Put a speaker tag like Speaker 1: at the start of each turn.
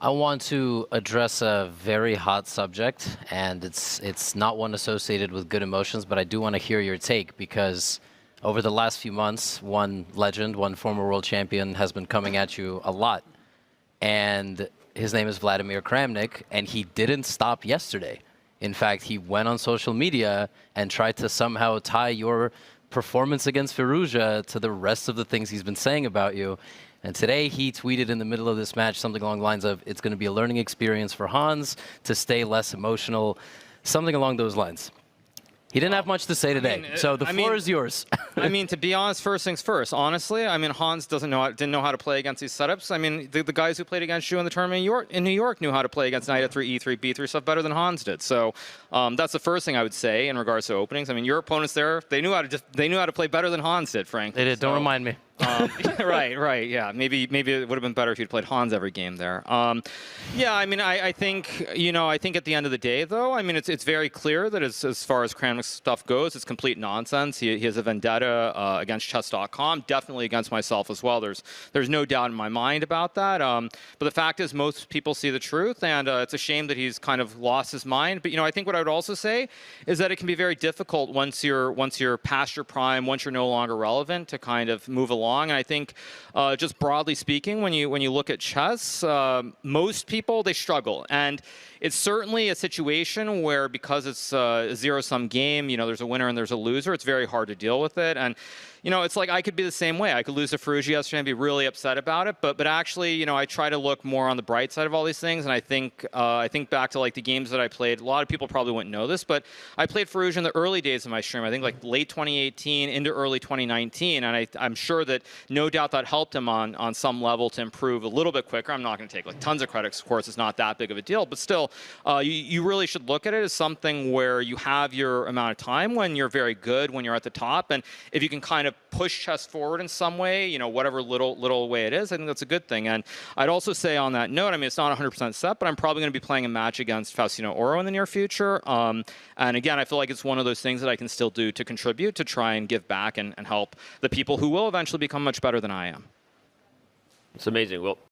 Speaker 1: I want to address a very hot subject, and it's not one associated with good emotions, but I do want to hear your take because over the last few months, one legend, one former world champion has been coming at you a lot. And his name is Vladimir Kramnik, and he didn't stop yesterday. In fact, he went on social media and tried to somehow tie your performance against Firouzja to the rest of the things he's been saying about you. And today he tweeted in the middle of this match something along the lines of, it's going to be a learning experience for Hans to stay less emotional, something along those lines. He didn't have much to say today, so the floor is yours.
Speaker 2: I mean, to be honest, first things first. Honestly, I mean, Hans didn't know how to play against these setups. I mean, the guys who played against you in the tournament in New York knew how to play against knight f3, e3, b3 stuff better than Hans did. So that's the first thing I would say in regards to openings. I mean, your opponents there, they knew how to play better than Hans did, frankly.
Speaker 1: They did. Don't remind me.
Speaker 2: Right, yeah. Maybe it would have been better if you'd played Hans every game there. Yeah, I mean, I think at the end of the day, though, I mean, it's very clear that as far as Kramnik's stuff goes, it's complete nonsense. He has a vendetta against chess.com, definitely against myself as well. There's no doubt in my mind about that. But the fact is, most people see the truth, and it's a shame that he's kind of lost his mind. But I think what I would also say is that it can be very difficult once you're past your prime, once you're no longer relevant, to kind of move along. And I think, just broadly speaking, when you look at chess, most people, they struggle. And it's certainly a situation where, because it's a zero-sum game, there's a winner and there's a loser, it's very hard to deal with it. And it's like I could be the same way. I could lose to Firouzja yesterday and be really upset about it. But actually, I try to look more on the bright side of all these things. And I think back to like the games that I played. A lot of people probably wouldn't know this, but I played Firouzja in the early days of my stream. I think like late 2018 into early 2019. And I'm sure that no doubt that helped him on some level to improve a little bit quicker. I'm not going to take like tons of credit. Of course, it's not that big of a deal. But still, you really should look at it as something where you have your amount of time when you're very good, when you're at the top. And if you can kind of push chess forward in some way, whatever little way it is, I think that's a good thing. And I'd also say on that note, I mean, it's not 100% set, but I'm probably going to be playing a match against Faustino Oro in the near future. And again, I feel like it's one of those things that I can still do to contribute, to try and give back and help the people who will eventually become much better than I am.
Speaker 3: It's amazing. Well,